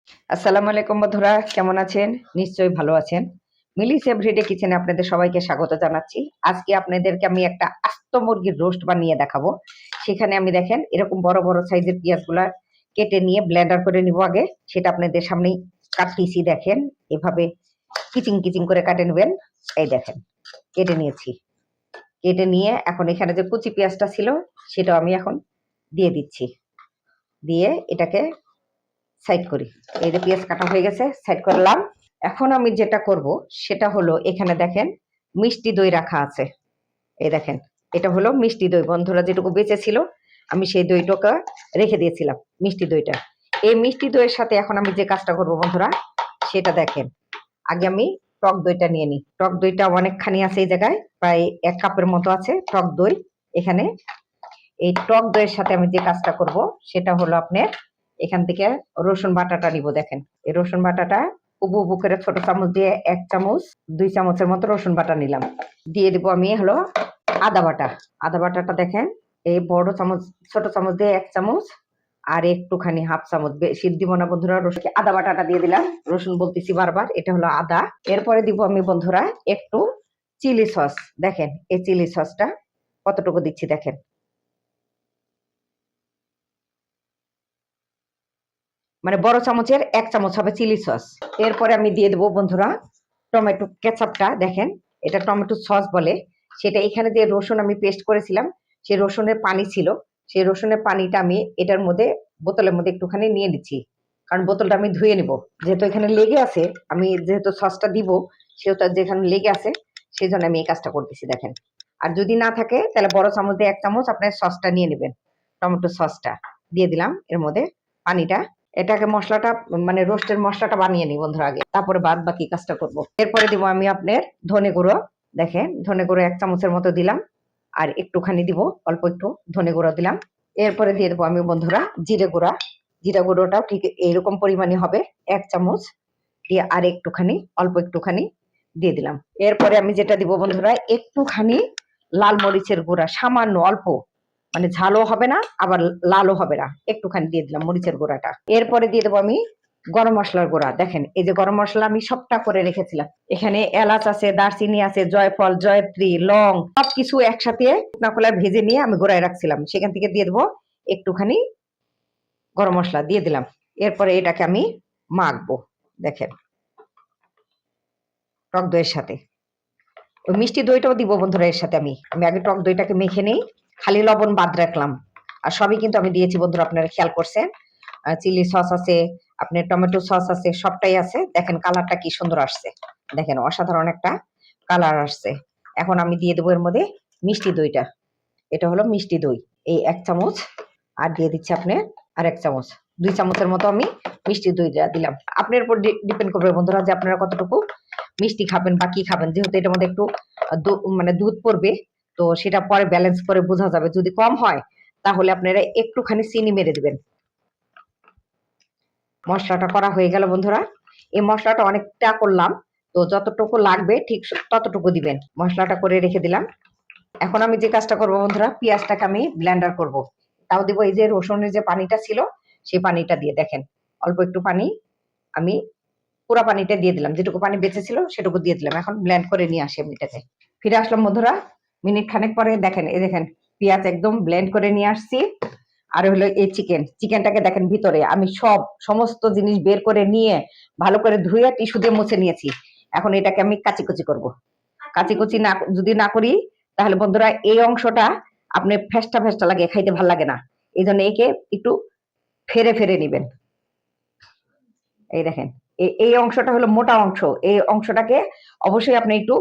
আসসালামু আলাইকুম বন্ধুরা, কেমন আছেন? নিশ্চয়ই ভালো আছেন। মিলিস এভরিডে কিচেনে আপনাদের সবাইকে স্বাগত জানাচ্ছি। আজকে আপনাদেরকে আমি একটা আস্ত মুরগির রোস্ট বানিয়ে দেখাবো। সেখানে আমি দেখেন এরকম বড় বড় সাইজের পেঁয়াজগুলা কেটে নিয়ে ব্লেন্ডার করে নিব আগে। সেটা আপনাদের সামনেই কাটতেছি দেখেন। এভাবে কিচিং কিচিং করে কাটে নেবেন। এই দেখেন কেটে নিয়েছি। কেটে নিয়ে এখন এখানে যে কুচি পেঁয়াজটা ছিল সেটাও আমি এখন দিয়ে দিচ্ছি। দিয়ে এটাকে সাইড করি। এই যে পেঁয়াজ কাটা হয়ে গেছে, সাইড করলাম। এখন আমি যেটা করব সেটা হলো এখানে দেখেন মিষ্টি দই রাখা আছে। এই দেখেন এটা হলো মিষ্টি দই, বন্ধুরা যেটুকু বেঁচে ছিল আমি সেই দইটাকে রেখে দিয়েছিলাম, মিষ্টি দইটা। এই মিষ্টি দইয়ের সাথে এখন আমি যে কাজটা করব বন্ধুরা সেটা দেখেন। আগে আমি টক দইটা নিয়ে নিই। টক দইটা অনেকখানি আছে এই জায়গায়, প্রায় 1 কাপের মতো আছে টক দই এখানে। এই টক দইয়ের সাথে আমি যে কাজটা করব সেটা হলো আপনার এখান থেকে রসুন বাটাটা নিব। দেখেন এই রসুন বাটাটা উবু উবু করে ছোট চামচ দিয়ে 1 চামচ 2 চামচের মতো রসুন বাটা নিলাম। দিয়ে দিব আমি হলো আদা বাটা। আদা বাটাটা দেখেন এই বড় চামচ, ছোট চামচ দিয়ে 1 চামচ আর একটুখানি হাফ চামচ, বেশি দিব না বন্ধুরা। রসুন আদা বাটাটা দিয়ে দিলাম, রসুন বলতেছি বারবার, এটা হলো আদা। এরপরে দিব আমি বন্ধুরা একটু চিলি সস। দেখেন এই চিলি সসটা কতটুকু দিচ্ছি দেখেন, মানে বড় চামচের 1 চামচ হবে চিলি সস। এরপরে আমি দিয়ে দেবো বন্ধুরা টমেটো কেচাপটা। দেখেন এটা টমেটো সস বলে। সেটা এখানে যে রসুন আমি পেস্ট করেছিলাম সেই রসুনের পানি ছিল, সেই রসুনের পানিটা আমি এটার মধ্যে বোতলের মধ্যে একটুখানি নিয়ে নিচ্ছি, কারণ বোতলটা আমি ধুয়ে নিব। যেহেতু এখানে লেগে আছে, আমি যেহেতু সসটা দিব সেহেতু যেখানে লেগে আছে সেই জন্য আমি এই কাজটা করতেছি দেখেন। আর যদি না থাকে তাহলে বড় চামচ দিয়ে 1 চামচ আপনার সসটা নিয়ে নেবেন। টমেটো সসটা দিয়ে দিলাম এর মধ্যে, পানিটা। এটাকে মশলাটা মানে রোস্টের মশলাটা বানিয়ে নিই বন্ধুরা আগে, তারপরে বাদ বাকি কাজটা করব। এরপরে দিব আমি আপনার ধনে গুঁড়ো। দেখেন ধনে গুঁড়ো 1 চামচের মতো দিলাম, আর একটুখানি দিব, অল্প একটু ধনে গুঁড়ো দিলাম। এরপরে দিয়ে দেবো আমি বন্ধুরা জিরে গুঁড়া। জিরা গুঁড়োটাও ঠিক এইরকম পরিমাণে হবে, 1 চামচ দিয়ে আর একটুখানি অল্প একটুখানি দিয়ে দিলাম। এরপরে আমি যেটা দিব বন্ধুরা একটুখানি লাল মরিচের গুঁড়া, সামান্য অল্প, মানে ঝালও হবে না আবার লালও হবে না, একটুখানি দিয়ে দিলাম মরিচের গুঁড়াটা। এরপরে দিয়ে দেবো আমি গরম মশলার গুঁড়া। দেখেন এই যে গরম মশলা আমি সবটা করে রেখেছিলাম, এখানে এলাচ আছে, দারচিনি আছে, জয়ফল, জয়ত্রী, লং সবকিছু একসাথে শুকনা খোলায় ভেজে নিয়ে আমি গুঁড়ায় রাখছিলাম, সেখান থেকে দিয়ে দেবো একটুখানি গরম মশলা দিয়ে দিলাম। এরপরে এটাকে আমি মাখবো দেখেন টক দইয়ের সাথে। ওই মিষ্টি দইটাও দিব বন্ধুরা এর সাথে। আমি আমি আগে টক দইটাকে মেখে নেই, খালি লবণ বাদ রাখলাম। আর সবই কিন্তু আমি দিয়েছি বন্ধুরা, আপনারা খেয়াল করছেন। চিলি সস আছে, আপনার টমেটো সস আছে, সবটাই আছে। দেখেন কালারটা কি সুন্দর আসছে, দেখেন অসাধারণ একটা কালার আসছে। এখন আমি দিয়ে দেবো এর মধ্যে মিষ্টি দইটা। এটা হলো মিষ্টি দই, এই 1 চামচ, আর দিয়ে দিচ্ছি আপনার আর 1 চামচ, 2 চামচের মতো আমি মিষ্টি দইটা দিলাম। আপনার উপর ডিপেন্ড করবে বন্ধুরা যে আপনারা কতটুকু মিষ্টি খাবেন বা কি খাবেন। যেহেতু এটার মধ্যে একটু মানে দুধ পড়বে, তো সেটা পরে ব্যালেন্স করে বোঝা যাবে। যদি কম হয় তাহলে আপনারা একটুখানি চিনি মেরে দিবেন। মশলাটা করা হয়ে গেল বন্ধুরা। এই মশলাটা অনেকটা করলাম, তো যতটুকু লাগবে ঠিক ততটুকু দিবেন। মশলাটা করে রেখে দিলাম। এখন আমি যে কাজটা করবো বন্ধুরা, পেঁয়াজটাকে আমি ব্লেন্ডার করব। তাও দিব এই যে রসুনের যে পানিটা ছিল সেই পানিটা দিয়ে। দেখেন অল্প একটু পানি আমি পুরা পানিটা দিয়ে দিলাম, যেটুকু পানি বেঁচে ছিল সেটুকু দিয়ে দিলাম। এখন ব্লেন্ড করে নিয়ে আসি এমনিটাতে। ফিরে আসলাম বন্ধুরা মিনিট খানেক পরে। দেখেন এই দেখেন পেঁয়াজ একদম ব্লেন্ড করে নিয়ে আসছি। আর হলো এই চিকেনটাকে দেখেন ভিতরে আমি সমস্ত জিনিস বের করে নিয়ে ভালো করে ধুয়ে টিস্যু দিয়ে মুছে নিয়েছি। এখন এটাকে আমি কাচিকুচি করব। কাচিকুচি না যদি না করি তাহলে বন্ধুরা এই অংশটা আপনি ফেস্টা ফেস্টা লাগে, খাইতে ভাল লাগে না। এই জন্য একে একটু ফেরে ফেরে নিবেন। এই দেখেন এই অংশটা হলো মোটা অংশ, এই অংশটাকে অবশ্যই আপনি একটু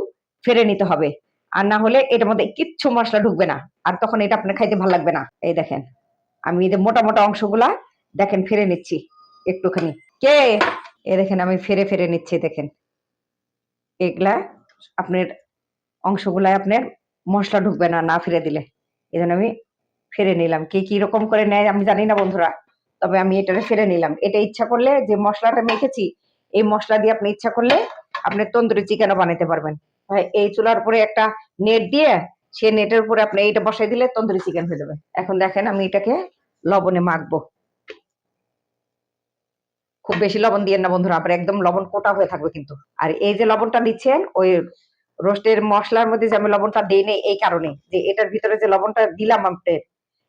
ফেরে নিতে হবে, আর না হলে এটার মধ্যে কিচ্ছু মশলা ঢুকবে না, আর তখন এটা আপনার খাইতে ভালো লাগবে না। এই দেখেন আমি এই যে মোটা মোটা অংশগুলা দেখেন ফেরে নিচ্ছি একটুখানি। কে এই দেখেন আমি ফেরে ফেরে নিচ্ছি। দেখেন এগুলা আপনার অংশগুলা আপনার মশলা ঢুকবে না না ফিরে দিলে, এই জন্য আমি ফেরে নিলাম। কে কি রকম করে নেয় আমি জানি না বন্ধুরা, তবে আমি এটারে ফেরে নিলাম। এটা ইচ্ছা করলে যে মশলাটা মেখেছি এই মশলা দিয়ে আপনি ইচ্ছা করলে আপনি তন্দুরি চিকেনও বানাতে পারবেন। এই চুলার উপরে একটা নেট দিয়ে সে নেটের উপরে আপনি এইটা বসাই দিলে তন্দুরি চিকেন হয়ে যাবে। এখন দেখেন আমি এটাকে লবণে মাখবো। খুব বেশি লবণ দিয়েন না বন্ধুরা, আবার একদম লবণ কোটা হয়ে থাকবে কিন্তু। আর এই যে লবণটা দিচ্ছেন ওই রোস্টের মশলার মধ্যে যে আমি লবণটা দিই নেই এই কারণে যে এটার ভিতরে যে লবণটা দিলাম আপনার,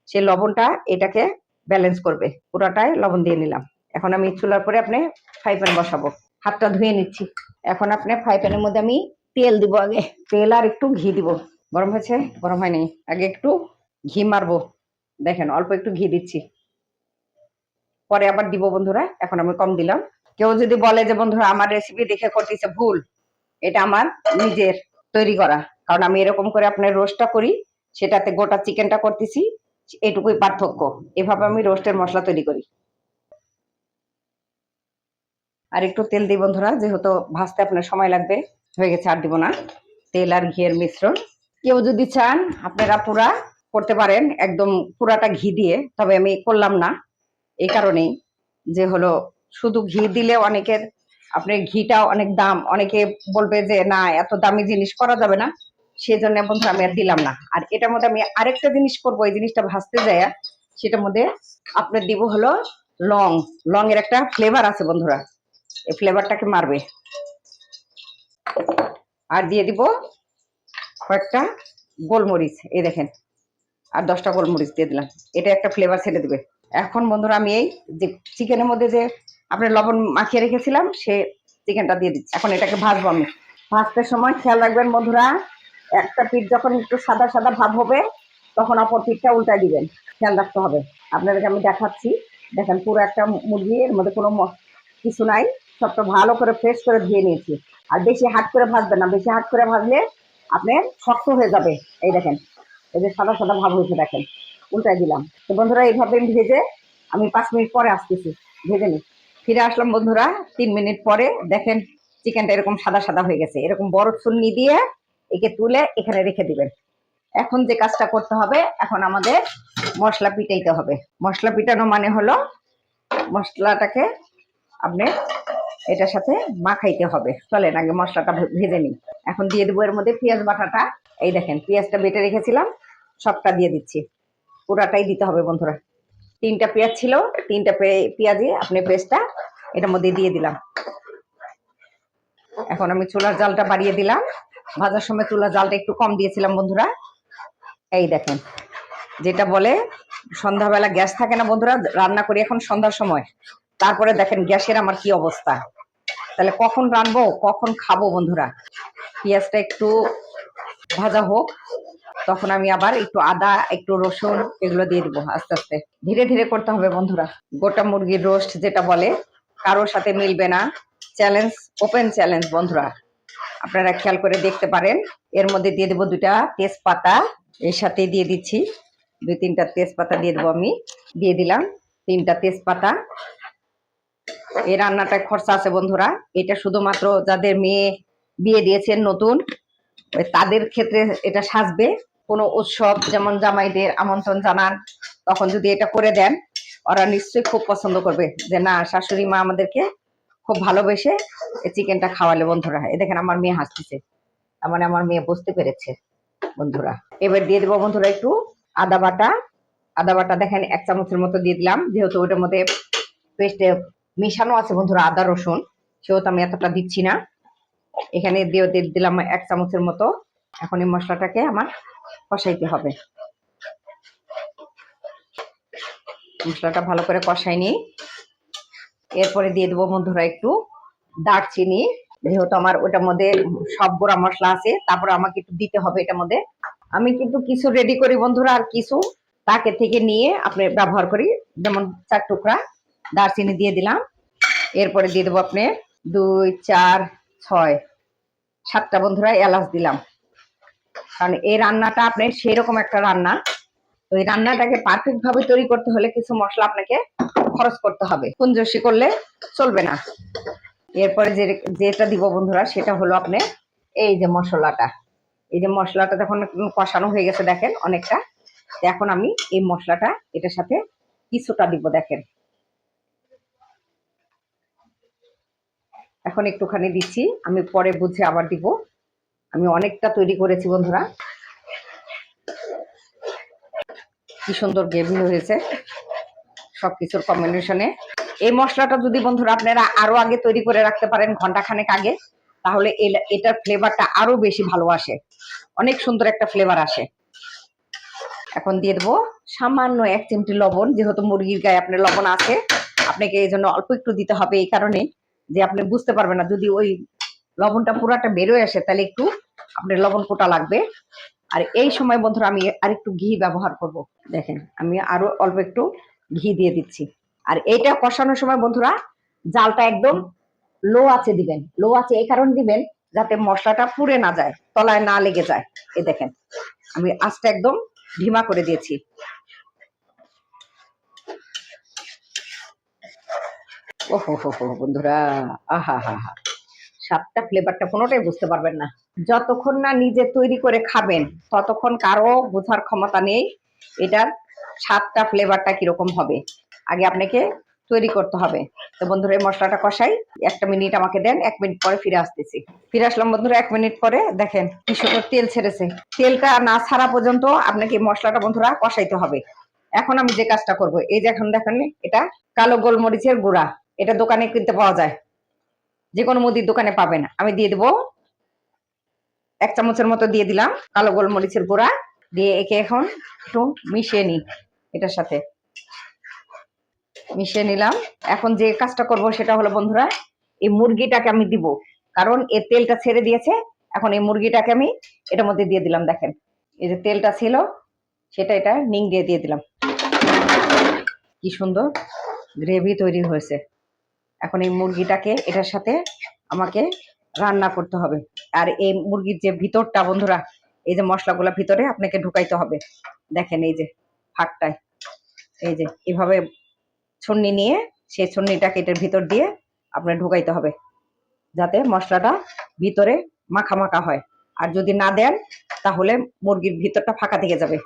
সেই লবণটা এটাকে ব্যালেন্স করবে। পুরাটাই লবণ দিয়ে নিলাম। এখন আমি চুলার পরে আপনি ফ্রাই প্যান বসাবো। হাতটা ধুয়ে নিচ্ছি। এখন আপনি ফ্রাই প্যানের মধ্যে আমি তেল দিব। আগে তেল আর একটু ঘি দিব। গরম হয়েছে? গরম হয়নি। আগে একটু ঘি মারবো। দেখেন অল্প একটু ঘি দিচ্ছি, পরে আবার দিব বন্ধুরা। এখন আমি কম দিলাম। কেউ যদি বলে যে বন্ধুরা আমার রেসিপি দেখে করতেছে, ভুল। এটা আমার নিজের তৈরি করা, কারণ আমি এরকম করে আপনার রোস্টটা করি, সেটাতে গোটা চিকেনটা করতেছি, এটুকুই পার্থক্য। এভাবে আমি রোস্টের মশলা তৈরি করি। আর একটু তেল দিই বন্ধুরা, যেহেতু ভাজতে আপনার সময় লাগবে। হয়ে গেছে, আর দিব না। তেল আর ঘিয়ের মিশ্রণ। কেউ যদি চান আপনারা পুরা করতে পারেন একদম পুরাটা ঘি দিয়ে, তবে আমি করলাম না এই কারণেই যে হলো শুধু ঘি দিলে অনেকের আপনার ঘিটা অনেক দাম, অনেকে বলবে যে না এত দামি জিনিস করা যাবে না, সেই জন্য বন্ধুরা আমি আর দিলাম না। আর এটার মধ্যে আমি আরেকটা জিনিস করবো, এই জিনিসটা ভাজতে যায়, সেটার মধ্যে আপনার দিব হলো লং। লং এর একটা ফ্লেভার আছে বন্ধুরা, এই ফ্লেভারটাকে মারবে। আর দিয়ে দিব কয়েকটা গোলমরিচ, এই দেখেন, আর 10টা গোলমরিচ দিয়ে দিলাম। এটা একটা ফ্লেভার ছেড়ে দিবে। এখন বন্ধুরা আমি এই যে চিকেনের মধ্যে যে আপনার লবণ মাখিয়ে রেখেছিলাম সে চিকেনটা দিয়ে দিচ্ছি। এখন এটাকে ভাজবো আমি। ভাজতে সময় খেয়াল রাখবেন বন্ধুরা, একটা পিঠ যখন একটু সাদা সাদা ভাব হবে তখন অপর পিঠটা উল্টাই দিবেন, খেয়াল রাখতে হবে। আপনাদেরকে আমি দেখাচ্ছি। দেখেন পুরো একটা মুরগি, এর মধ্যে কোনো কিছু নাই, সবটা ভালো করে ফ্রেশ করে ধুয়ে নিয়েছি। আর বেশি হাট করে ভাজবেন না, বেশি হাট করে ভাজলে আপনার শক্ত হয়ে যাবে। এই দেখেন, এই যে সাদা সাদা ভাব হয়েছে, দেখেন উল্টাই দিলাম। তো বন্ধুরা এইভাবে ভেজে আমি 5 মিনিট পরে আসতেছি, ভেজে নিই। ফিরে আসলাম বন্ধুরা 3 মিনিট পরে। দেখেন চিকেনটা এরকম সাদা সাদা হয়ে গেছে। এরকম বড় চুন্নি দিয়ে একে তুলে এখানে রেখে দিবেন। এখন যে কাজটা করতে হবে, এখন আমাদের মশলা পিটাইতে হবে। মশলা পিটানো মানে হলো মশলাটাকে আপনি এটার সাথে মাখাইতে হবে। চলেন আগে মশলাটা ভেজে নিই। এখন দিয়ে দেবো এর মধ্যে পেঁয়াজ বাটাটা। এই দেখেন পেঁয়াজটা বেটে রেখেছিলাম, সবটা দিয়ে দিচ্ছি। পুরাটাই দিতে হবে বন্ধুরা। 3টা পেঁয়াজ ছিল, 3টা পেঁয়াজই আপনি পেস্টটা এটার মধ্যে দিয়ে দিলাম। এখন আমি চুলার জালটা বাড়িয়ে দিলাম। ভাজার সময় চুলার জালটা একটু কম দিয়েছিলাম বন্ধুরা। এই দেখেন, যেটা বলে সন্ধ্যাবেলা গ্যাস থাকে না বন্ধুরা, রান্না করি এখন সন্ধ্যার সময়, তারপরে দেখেন গ্যাসের আমার কি অবস্থা। তাহলে কখন রানবো কখন খাবো বন্ধুরা। পেঁয়াজটা একটু ভাজা হোক, তখন আমি আবার একটু আদা একটু রসুন এগুলো দিয়ে দিব। আস্তে আস্তে ধীরে ধীরে করতে হবে বন্ধুরা। গোটা মুরগির রোস্ট যেটা বলে, কারোর সাথে মিলবে না। চ্যালেঞ্জ, ওপেন চ্যালেঞ্জ বন্ধুরা, আপনারা খেয়াল করে দেখতে পারেন। এর মধ্যে দিয়ে দেবো 2টা তেজপাতা, এর সাথে দিয়ে দিচ্ছি 2-3টা তেজপাতা দিয়ে দেবো আমি। দিয়ে দিলাম 3টা তেজপাতা। এই রান্নাটা খরচা আছে বন্ধুরা, এটা শুধুমাত্র যাদের মেয়ে বিয়ে দিয়েছেন নতুন তাদের ক্ষেত্রে এটা সাজবে। কোনো উৎসব যেমন জামাইদের আমন্ত্রণ জানান, তখন যদি এটা করে দেন ওরা নিশ্চয়ই খুব পছন্দ করবে যে না শাশুড়ি মা আমাদেরকে খুব ভালোবেসে এই চিকেনটা খাওয়ালে বন্ধুরা। এ দেখেন আমার মেয়ে হাসতেছে, তার মানে আমার মেয়ে বুঝতে পেরেছে বন্ধুরা। এবার দিয়ে দেবো বন্ধুরা একটু আদা বাটা। আদা বাটা দেখেন 1 চামচের মতো দিয়ে দিলাম, যেহেতু ওটার মধ্যে পেস্টে মিশানো আছে বন্ধুরা আদা রসুন, সেহেতু আমি এতটা দিচ্ছি না। এখানে দিয়ে দিলাম 1 চামচের মতো। এখন এই মশলাটাকে আমার কষাইতে হবে। মশলাটা ভালো করে কষাই নিই। এরপরে দিয়ে দেবো বন্ধুরা একটু দারচিনি, যেহেতু আমার ওটার মধ্যে সব গুঁড়া মশলা আছে, তারপরে আমাকে একটু দিতে হবে এটার মধ্যে। আমি কিন্তু কিছু রেডি করি বন্ধুরা, আর কিছু তাকে থেকে নিয়ে আপনি ব্যবহার করি। যেমন 4 টুকরা দারচিনি দিয়ে দিলাম। এরপরে দিয়ে দেবো আপনি 2, 4, 6, 7টা বন্ধুরা এলাচ দিলাম। কারণ এই রান্নাটা আপনার সেরকম একটা রান্না, তো এই রান্নাটাকে পারফেক্ট ভাবে তৈরি করতে হলে কিছু মশলা আপনাকে খরচ করতে হবে, কুঞ্জসি করলে চলবে না। এরপরে যেটা দিব বন্ধুরা সেটা হলো আপনি এই যে মশলাটা। এই যে মশলাটা যখন কষানো হয়ে গেছে দেখেন অনেকটা, এখন আমি এই মশলাটা এটার সাথে কিছুটা দিব। দেখেন এখন একটুখানি দিচ্ছি, আমি পরে বুঝে আবার দিব। আমি অনেকটা তৈরি করেছি বন্ধুরা। কি সুন্দর গ্রেভি হয়েছে সবকিছুর কম্বিনেশনে। এই মশলাটা যদি বন্ধুরা আপনারা আরো আগে তৈরি করে রাখতে পারেন, ঘন্টাখানেক আগে, তাহলে এটার ফ্লেভারটা আরো বেশি ভালো আসে, অনেক সুন্দর একটা ফ্লেভার আসে। এখন দিয়ে দেবো সামান্য 1 চিমটি লবণ। যেহেতু মুরগির গায়ে আপনার লবণ আছে, আপনাকে এই জন্য অল্প একটু দিতে হবে, এই কারণে যে আপনি বুঝতে পারবেন না, যদি ওই লবণটা পুরাটা বেরোয় আসে তাহলে একটু আপনার লবণ কোটা লাগবে। আর এই সময় বন্ধুরা আমি আরেকটু ঘি ব্যবহার করব। দেখেন আমি আরো অল্প একটু ঘি দিয়ে দিচ্ছি। আর এইটা কষানোর সময় বন্ধুরা জালটা একদম লো আছে দিবেন। লো আছে এই কারণে দিবেন যাতে মশলাটা পুড়ে না যায়, তলায় না লেগে যায়। এই দেখেন আমি আঁচটা একদম ধিমা করে দিয়েছি। ওহো হো হো বন্ধুরা, আহা হা হা, স্বাদটা ফ্লেভারটা কোনোটাই বুঝতে পারবেন না যতক্ষণ না নিজে তৈরি করে খাবেন, ততক্ষণ কারো বোঝার ক্ষমতা নেই এটার স্বাদটা ফ্লেভারটা কিরকম হবে। আগে আপনাকে তৈরি করতে হবে। তো বন্ধুরা এই মশলাটা কষাই, 1 মিনিট আমাকে দেন, 1 মিনিট পরে ফিরে আসতেছি। ফিরে আসলাম বন্ধুরা 1 মিনিট পরে। দেখেন কি সুন্দর তেল ছেড়েছে। তেলটা না ছাড়া পর্যন্ত আপনাকে মশলাটা বন্ধুরা কষাইতে হবে। এখন আমি যে কাজটা করব, এই যে এখন দেখেন এটা কালো গোলমরিচের গুঁড়া, এটা দোকানে কিনতে পাওয়া যায়, যে কোনো মুদির দোকানে পাবেন। আমি দিয়ে দেবো 1 চামচের মতো দিয়ে দিলাম কালো গোলমরিচের গুঁড়া। দিয়ে একে এখন একটু মিশিয়ে নিই, এটার সাথে মিশিয়ে নিলাম। এখন যে কাজটা করব সেটা হলো বন্ধুরা, এই মুরগিটাকে আমি দিব, কারণ এর তেলটা ছেড়ে দিয়েছে। এখন এই মুরগিটাকে আমি এটার মধ্যে দিয়ে দিলাম। দেখেন এই যে তেলটা ছিল সেটা এটা নিং দিয়ে দিলাম। কি সুন্দর গ্রেভি তৈরি হয়েছে। এখন এই মুরগিটাকে এটার সাথে আমাকে রান্না করতে হবে। আর এই মুরগির যে ভিতরটা বন্ধুরা, এই যে মশলাগুলো ভিতরে আপনাকে ঢুকাইতে হবে। দেখেন এই যে ফাঁকটায়, এই যে এভাবে ছন্নি নিয়ে সেই ছন্নিটাকে এটার ভিতর দিয়ে আপনার ঢুকাইতে হবে, যাতে মশলাটা ভিতরে মাখা মাখা হয়। আর যদি না দেন তাহলে মুরগির ভিতরটা ফাঁকা থেকে যাবে।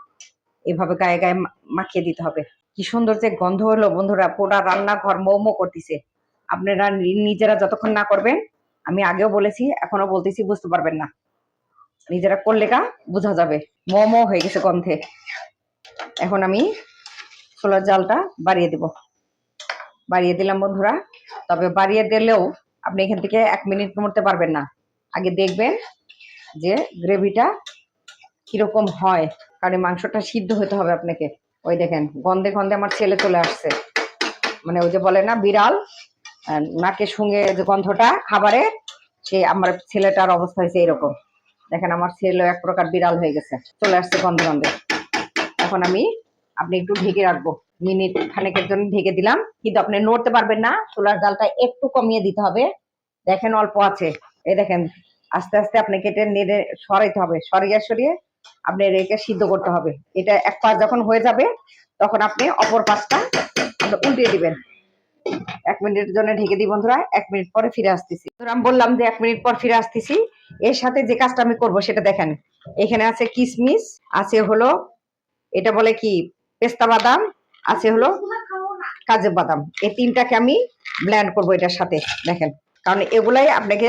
এভাবে গায়ে গায়ে মাখিয়ে দিতে হবে। কি সুন্দর যে গন্ধ হলো বন্ধুরা, পুরা রান্নাঘর মৌমো করতেছে। আপনারা নিজেরা যতক্ষণ না করবেন, আমি আগেও বলেছি এখনো বলতেছি, বুঝতে পারবেন না, নিজেরা করলে কা বোঝা যাবে। মোমো হয়ে গেছে গন্ধে। এখন আমি চুলার জালটা বাড়িয়ে দেব, বাড়িয়ে দিলাম বন্ধুরা। তবে বাড়িয়ে দিলেও আপনি এখান থেকে 1 মিনিট নড়তে পারবেন না। আগে দেখবেন যে গ্রেভিটা কিরকম হয়, কারণ মাংসটা সিদ্ধ হতে হবে আপনাকে। ওই দেখেন গন্ধে গন্ধে আমার ছেলে চলে আসছে, মানে ওই যে বলে না বিড়াল নাকে শুঙে যে গন্ধটা খাবারে, সে আমার ছেলেটার অবস্থা হয়েছে এরকম। দেখেন আমার ছেলে এক প্রকার বিড়াল হয়ে গেছে, চলে আসছে গন্ধে গন্ধে। এখন আমি আপনি একটু ঢেকে রাখবো, মিনিট খানেকের জন্য ঢেকে দিলাম। কিন্তু আপনি নড়তে পারবেন না, চুলার জালটা একটু কমিয়ে দিতে হবে। দেখেন অল্প আছে, এই দেখেন আস্তে আস্তে আপনাকে এটা নেড়ে সরাইতে হবে, সরিয়ে সরিয়ে আপনি রেখে সিদ্ধ করতে হবে। এটা এক পাশ যখন হয়ে যাবে তখন আপনি অপর পাশটা উল্টিয়ে দিবেন। 1 মিনিটের জন্য ঢেকে দিই বন্ধুরা, 1 মিনিট পরে ফিরে আসতেছি। আমি বললাম যে 1 মিনিট পর ফিরে আসতেছি। এর সাথে যে কাজটা আমি করব সেটা দেখেন, এখানে আছে কিশমিশ, আছে হলো এটা বলে কি পেস্তা বাদাম, আছে হলো কাজু বাদাম। এই 3টাকে আমি ব্লেন্ড করব এটার সাথে। দেখেন কারণ এগুলাই আপনাকে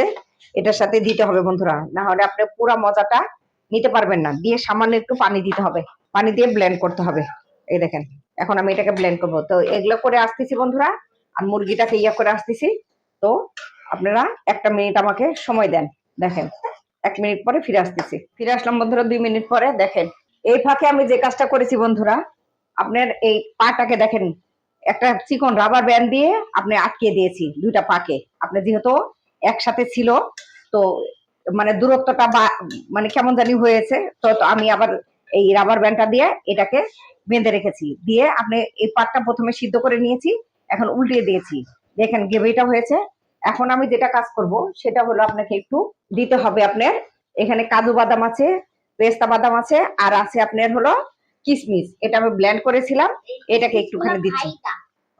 এটার সাথে দিতে হবে বন্ধুরা, না হলে আপনি পুরো মজাটা নিতে পারবেন না। দিয়ে সামান্য একটু পানি দিতে হবে, পানি দিয়ে ব্লেন্ড করতে হবে। এই দেখেন এখন আমি এটাকে ব্লেন্ড করব। তো এগুলো করে আসতেছি বন্ধুরা, আর মুরগিটাকে ইয়া করে আসতেছি। তো আপনারা 1 মিনিট আমাকে সময় দেন। দেখেন 1 মিনিট পরে ফিরে আসতেছি। ফিরে আসলাম বন্ধুরা 2 মিনিট পরে। দেখেন এই ফাঁকে আমি যে কাজটা করেছি বন্ধুরা, আপনার এই পাটাকে দেখেন একটা চিকন রাবার ব্যান্ড দিয়ে আপনি আটকে দিয়েছি 2টা পাকে। আপনি যেহেতু একসাথে ছিল, তো মানে দূরত্বটা মানে কেমন জানি হয়েছে, তো আমি আবার এই রাবার ব্যান্ডটা দিয়ে এটাকে বেঁধে রেখেছি। দিয়ে আপনি এই পাটটা প্রথমে সিদ্ধ করে নিয়েছি, এখন উল্টিয়ে দিয়েছি। দেখেন গ্রেভিটা হয়েছে। এখন আমি যেটা কাজ করব সেটা হলো আপনাকে একটু দিতে হবে আপনার এখানে কাজু বাদাম আছে, পেস্তা বাদাম আছে, আর আছে আপনার হলো কিশমিশ। এটা আমি ব্লেন্ড করেছিলাম, এটাকে একটুখানি দিচ্ছি।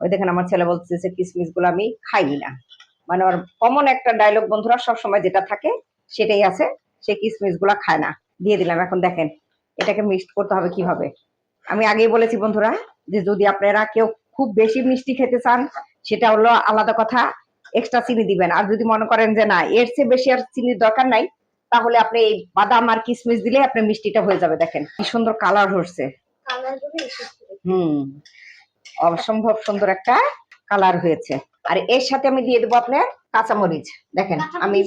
ওই দেখেন আমার ছেলে বলতেছে কিশমিশ গুলো আমি খাই না, মানে ওর কমন একটা ডায়লগ বন্ধুরা, সবসময় যেটা থাকে সেটাই আছে, সে কিশমিশ গুলা খায় না। দিয়ে দিলাম। এখন দেখেন এটাকে মিক্সড করতে হবে কিভাবে। আমি আগেই বলেছি বন্ধুরা যে যদি আপনারা কেউ খুব বেশি মিষ্টি খেতে চান সেটা হলো আলাদা কথা, এক্সট্রা চিনি দিবেন। আর যদি মনে করেন যে না এর চেয়ে বেশি আর চিনির দরকার নাই, তাহলে আপনি এই বাদাম আর কিশমিশ দিলে আপনার মিষ্টিটা হয়ে যাবে। দেখেন কি সুন্দর কালার হচ্ছে। হুম, অসম্ভব সুন্দর একটা কালার হয়েছে। আর এর সাথে আমি দিয়ে দেবো আপনার কাঁচামরিচ। দেখেন আমি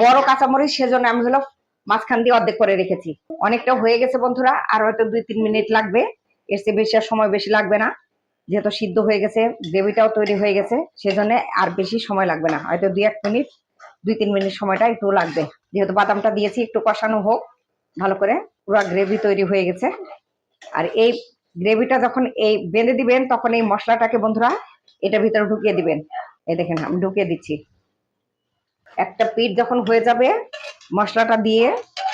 বড় কাঁচামরিচ, সেজন্য আমি হলো মাঝখান দিয়ে অর্ধেক করে রেখেছি। অনেকটা হয়ে গেছে বন্ধুরা, আর হয়তো 2-3 মিনিট লাগবে, এর চেয়ে বেশি আর সময় বেশি লাগবে না, যেহেতু সিদ্ধ হয়ে গেছে, গ্রেভিটাও তৈরি হয়ে গেছে, সেজন্য আর বেশি সময় লাগবে না, হয়তো 2-1 মিনিট 2-3 মিনিট সময়টা একটু লাগবে। যেহেতু বাদামটা দিয়েছি, একটু কষানো হোক ভালো করে। পুরো গ্রেভি তৈরি হয়ে গেছে। আর এই গ্রেভিটা যখন এই বেঁধে দিবেন, তখন এই মশলাটাকে বন্ধুরা এটার ভিতরে ঢুকিয়ে দিবেন। এই দেখেন আমি ঢুকিয়ে দিচ্ছি। একটা পিঠ যখন হয়ে যাবে, মশলাটা দিয়ে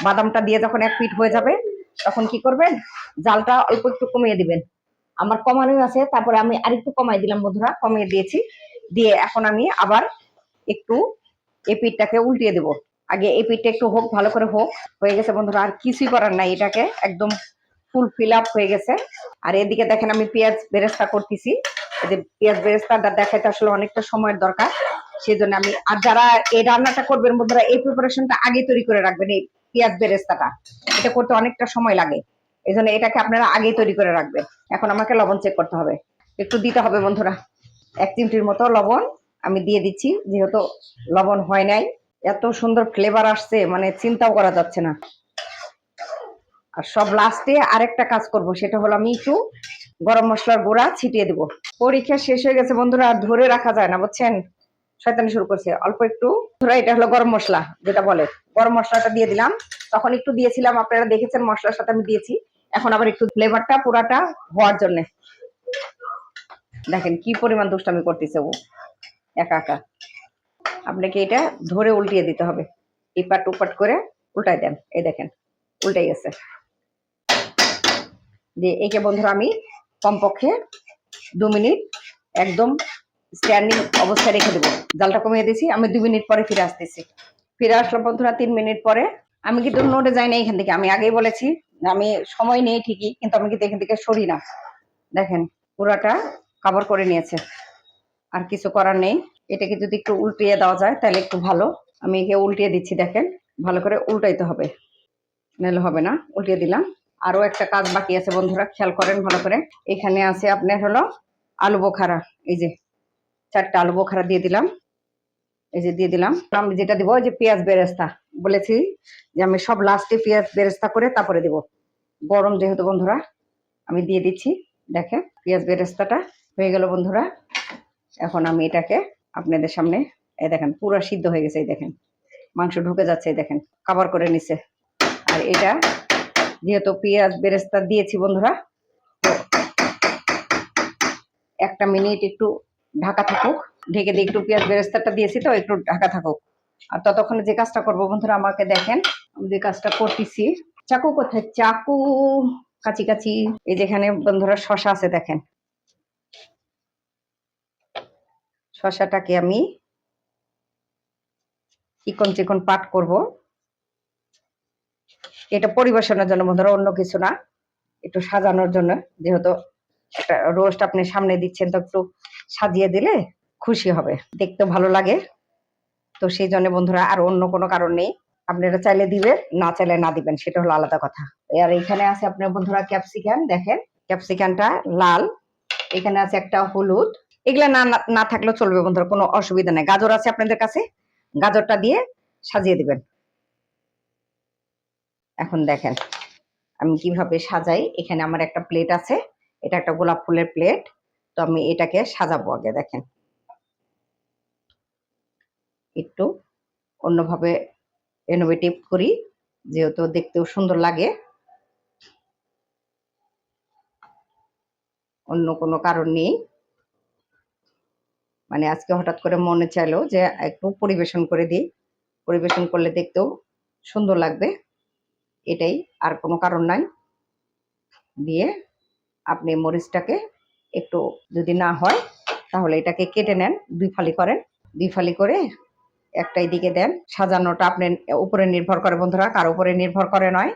বাদামটা দিয়ে যখন এক পিঠ হয়ে যাবে, তখন কি করবেন, জালটা অল্প একটু কমিয়ে দিবেন। আমার কমানোই আছে, তারপরে আমি আরেকটু কমাই দিলাম বন্ধুরা, কমিয়ে দিয়েছি। দিয়ে এখন আমি আবার একটু এই পিঠটাকে উল্টিয়ে দেবো। আগে এই পিঠটা একটু হোক, ভালো করে হোক। হয়ে গেছে বন্ধুরা, আর কিছুই করার নাই, এটাকে একদম ফুল ফিল আপ হয়ে গেছে। আর এদিকে দেখেন আমি পেঁয়াজ বেরেস্তা করতেছি। এই যে পেঁয়াজ বেরেস্তাটা দেখাইতে আসলে অনেকটা সময়ের দরকার, সেই জন্য আমি, আর যারা এই রান্নাটা করবেন বন্ধুরা, এই প্রিপারেশনটা আগে তৈরি করে রাখবেন। এই পেঁয়াজ বেরেস্তাটা এটা করতে অনেকটা সময় লাগে, এই জন্য এটাকে আপনারা আগেই তৈরি করে রাখবেন। এখন আমাকে লবণ চেক করতে হবে, একটু দিতে হবে বন্ধুরা। 1 চিমটির মতো লবণ আমি দিয়ে দিচ্ছি, যেহেতু লবণ হয় নাই। এত সুন্দর ফ্লেভার আসছে, মানে চিন্তাও করা যাচ্ছে না। আর সব লাস্টে আরেকটা কাজ করব, সেটা হলো আমি একটু গরম মশলার গুঁড়া ছিটিয়ে দেবো। পরীক্ষা শেষ হয়ে গেছে বন্ধুরা, আর ধরে রাখা যায় না বুঝছেন, শয়তানি শুরু করছে। অল্প একটু ধরো, এটা হলো গরম মশলা যেটা বলে, গরম মশলাটা দিয়ে দিলাম। তখন একটু দিয়েছিলাম, আপনারা দেখেছেন মশলার সাথে আমি দিয়েছি। এখন আবার একটু ফ্লেভারটা পুরাটা হওয়ার জন্য। দেখেন কি পরিমাণ দুষ্টামি করতেছে ও একা একা। আপনাকে এটা ধরে উল্টিয়ে দিতে হবে, এপাট উপাট করে উল্টাই দেন। এই দেখেন উল্টে গেছে। দিয়ে একে বন্ধুরা আমি কমপক্ষে 2 মিনিট একদম স্ট্যান্ডিং অবস্থায় রেখে দেবো। জালটা কমিয়ে দিয়েছি, আমি 2 মিনিট পরে ফিরে আসতেছি। ফিরে আসলাম বন্ধুরা 3 মিনিট পরে। আমি কিন্তু নড়ে যাই না এখান থেকে, আমি আগেই বলেছি আমি সময় নেই ঠিকই, কিন্তু আমি কিন্তু এখান থেকে সরি না। দেখেন পুরাটা কভার করে নিয়েছে, আর কিছু করার নেই। এটাকে যদি একটু উল্টিয়ে দেওয়া যায় তাহলে একটু ভালো। আমি একে উল্টিয়ে দিচ্ছি, দেখেন ভালো করে উল্টাইতে হবে, নাহলে হবে না। উল্টিয়ে দিলাম। আরো একটা কাজ বাকি আছে বন্ধুরা, খেয়াল করেন ভালো করে। এখানে আছে আপনার হলো আলু বোখারা, এই যে 4টা আলু বোখারা দিয়ে দিলাম। এই যে দিয়ে দিলাম। আমি যেটা দিব, ওই যে পেঁয়াজ বেরেস্তা বলেছি যে আমি সব লাস্টে পেঁয়াজ বেরেস্তা করে তারপরে দিব। গরম যেহেতু বন্ধুরা, আমি দিয়ে দিচ্ছি। দেখেন পেঁয়াজ বেরেস্তাটা হয়ে গেল বন্ধুরা। এখন আমি এটাকে আপনাদের সামনে, এই দেখেন পুরো সিদ্ধ হয়ে গেছে, এই দেখেন মাংস ঢুকে যাচ্ছে, এই দেখেন কভার করে নিছে। আর এটা যেহেতু পেঁয়াজ বেরেস্তা দিয়েছি বন্ধুরা, তো 1টা মিনিট একটু ঢাকা থাকুক। ঢেকে দিয়ে একটু পেঁয়াজ বেরেস্তাটা দিয়েছি, তো একটু ঢাকা থাকুক। আর ততক্ষণে যে কাজটা করবো বন্ধুরা, আমাকে দেখেন আমি যে কাজটা করতেছি। চাকু কোথায়, চাকু, কাচি কাচি। এই যেখানে বন্ধুরা শশা আছে, দেখেন শশাটাকে আমি চিকন চিকন পাট করব। এটা পরিবেশনের জন্য বন্ধুরা, অন্য কিছু না, একটু সাজানোর জন্য। যেহেতু একটা রোস্ট আপনি সামনে দিচ্ছেন, তো একটু সাজিয়ে দিলে খুশি হবে, দেখতে ভালো লাগে। তো সেই জন্য বন্ধুরা, আর অন্য কোনো কারণ নেই। আপনারা চাইলে দিবেন, না চাইলে না দিবেন, সেটা হলো আলাদা কথা। আর এখানে আছে আপনার বন্ধুরা ক্যাপসিকাম, দেখেন ক্যাপসিকামটা লাল। এখানে আছে একটা হলুদ। এগুলা না না থাকলেও চলবে বন্ধুরা, কোনো অসুবিধা নেই। গাজর আছে আপনাদের কাছে, গাজরটা দিয়ে সাজিয়ে দিবেন। এখন দেখেন আমি কিভাবে সাজাই। এখানে আমার একটা প্লেট আছে, এটা একটা গোলাপ ফুলের প্লেট। তো আমি এটাকে সাজাবো আগে। দেখেন একটু অন্যভাবে ইনোভেটিভ করি, যেহেতু দেখতেও সুন্দর লাগে, অন্য কোনো কারণ নেই। মানে আজকে হঠাৎ করে মনে চাইলো যে একটু পরিবেশন করে দিই, পরিবেশন করলে দেখতেও সুন্দর লাগবে, এটাই, আর কোনো কারণ নাই। দিয়ে আপনি মরিচটাকে একটু, যদি না হয় তাহলে এটাকে কেটে নেন, 2 ফালি করেন। 2 ফালি করে একটা দিকে দেন। সাজানোটা আপনার উপরে নির্ভর করে বন্ধুরা, কার উপরে নির্ভর করে নয়,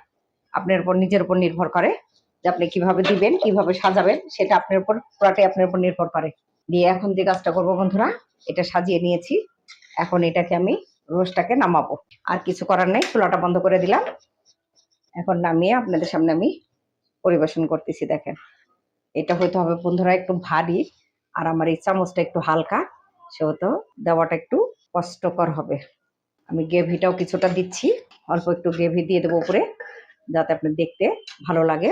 আপনার উপর, নিজের উপর নির্ভর করে যে আপনি কিভাবে দিবেন, কিভাবে সাজাবেন, সেটা আপনার উপর, পুরাটাই আপনার উপর নির্ভর করে। দিয়ে এখন যে কাজটা করবো বন্ধুরা, এটা সাজিয়ে নিয়েছি। এখন এটাকে আমি রোস্টটাকে নামাবো, আর কিছু করার নেই। চুলাটা বন্ধ করে দিলাম। এখন নামিয়ে আপনাদের সামনে আমি পরিবেশন করতেছি। দেখেন এটা হয়তো হবে বন্ধুরা একটু ভারী, আর আমার এই চামচটা একটু হালকা, সেহেতু দেওয়াটা একটু কষ্টকর হবে। আমি গ্রেভিটাও কিছুটা দিচ্ছি, অল্প একটু গ্রেভি দিয়ে দেবো উপরে, যাতে আপনার দেখতে ভালো লাগে।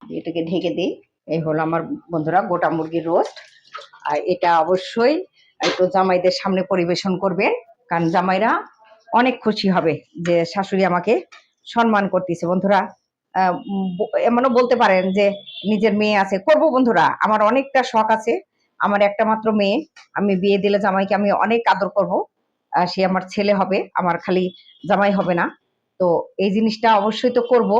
এটাকে ঢেকে দিই। এই হলো আমার বন্ধুরা গোটা মুরগির রোস্ট। আর এটা অবশ্যই একটু জামাইদের সামনে পরিবেশন করবেন, কারণ জামাইরা অনেক খুশি হবে যে শাশুড়ি আমাকে সম্মান করতেছে। বন্ধুরা এমনও বলতে পারেন যে নিজের মেয়ে আছে, করবো বন্ধুরা, আমার অনেকটা শখ আছে। আমার একটা মাত্র মেয়ে, আমি বিয়ে দিলে জামাইকে আমি অনেক আদর করব। সে আমার ছেলে হবে, আমার খালি জামাই হবে না। তো এই জিনিসটা অবশ্যই তো করব।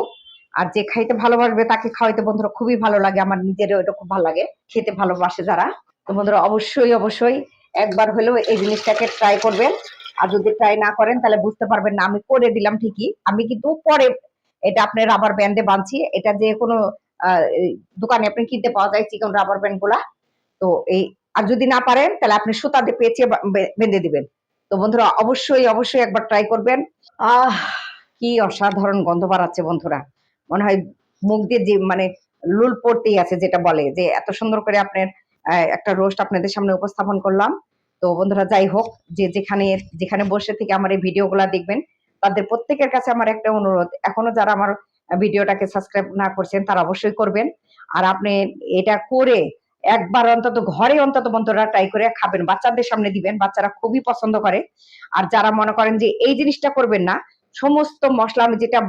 আর যে খাইতে ভালোবাসবে তাকে খাওয়াইতে বন্ধুরা খুবই ভালো লাগে, আমার নিজেরও এটা খুব ভালো লাগে, খেতে ভালোবাসে যারা। তো বন্ধুরা অবশ্যই অবশ্যই একবার হলেও এই জিনিসটাকে ট্রাই করবেন। আর যদি ট্রাই না করেন তাহলে বুঝতে পারবেন না। আমি করে দিলাম ঠিকই, আমি কিন্তু পরে এটা আপনার রাবার ব্যান্ডে বাঁধছি। এটা যে কোনো দোকানে আপনি কিনতে পাওয়া যায় চিকন রাবার ব্যান্ড গুলা। তো এই, আর যদি না পারেন তাহলে আপনি সুতা দিয়ে পেঁচিয়ে বেঁধে দিবেন। তো বন্ধুরা অবশ্যই অবশ্যই একবার ট্রাই করবেন। আহ, কি অসাধারণ গন্ধ বাড়াচ্ছে বন্ধুরা, মনে হয় মুখ দিয়ে যে মানে লুল পড়তেই আছে, যেটা বলে যে এত সুন্দর করে আপনার একটা রোস্ট আপনাদের সামনে উপস্থাপন করলাম। তো বন্ধুরা যাই হোক, যে যেখানে যেখানে বসে থেকে আমার এই ভিডিওগুলা দেখবেন, তাদের প্রত্যেকের কাছে আমার একটা অনুরোধ, এখনো যারা আমার ভিডিওটাকে সাবস্ক্রাইব না করছেন তারা অবশ্যই করবেন। আর আপনি এটা করে একবার অন্তত ঘরে অন্তত বন্ধুরা ট্রাই করে খাবেন, বাচ্চাদের সামনে দিবেন, বাচ্চারা খুবই পছন্দ করে। আর যারা মনে করেন যে এই জিনিসটা করবেন না, সমস্ত মশলা আমি যেটা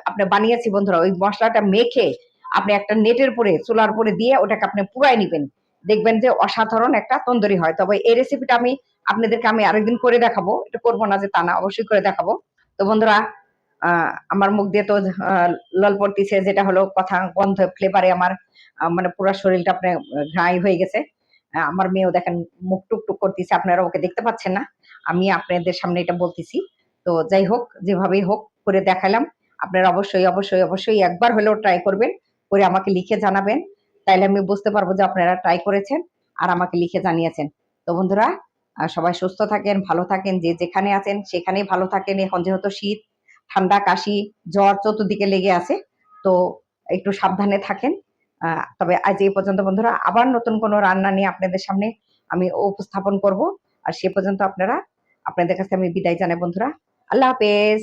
আপনি বানিয়েছি বন্ধুরা, ওই মশলাটা মেখে আপনি একটা নেটের উপরে চুলার উপরে দিয়ে ওটাকে আপনি পুরাই নিবেন, দেখবেন যে অসাধারণ একটা তন্দুরি হয়। তবে এই রেসিপিটা আমি আপনাদেরকে আমি আরেকদিন করে দেখাবো, এটা করবো না যে তা না, অবশ্যই করে দেখাবো। তো বন্ধুরা আমার মুখ দিয়ে তো লল পড়তিছে, যেটা হলো কথা, গন্ধ ফ্লেভারে আমার মানে পুরো শরীরটা আপনার ঘ্রাই হয়ে গেছে। আমার মেয়েও দেখেন মুখ টুকটুক করতেছে, আপনারা ওকে দেখতে পাচ্ছেন না, আমি আপনাদের সামনে এটা বলতেছি। তো যাই হোক, যেভাবেই হোক করে দেখালাম। আপনারা অবশ্যই অবশ্যই অবশ্যই একবার হলেও ট্রাই করবেন, করে আমাকে লিখে জানাবেন, তাইলে আমি বুঝতে পারবো যে আপনারা ট্রাই করেছেন আর আমাকে লিখে জানিয়েছেন। তো বন্ধুরা সবাই সুস্থ থাকেন, ভালো থাকেন, যে যেখানে আছেন সেখানেই ভালো থাকেন। এখন যেহেতু শীত, ঠান্ডা, কাশি, জ্বর চতুর্দিকে লেগে আছে, তো একটু সাবধানে থাকেন। তবে আজ এই পর্যন্ত বন্ধুরা, আবার নতুন কোনো রান্না নিয়ে আপনাদের সামনে আমি উপস্থাপন করব। আর সে পর্যন্ত আপনারা, আপনাদের কাছে আমি বিদায় জানাই বন্ধুরা। আল্লাহ হাফেজ।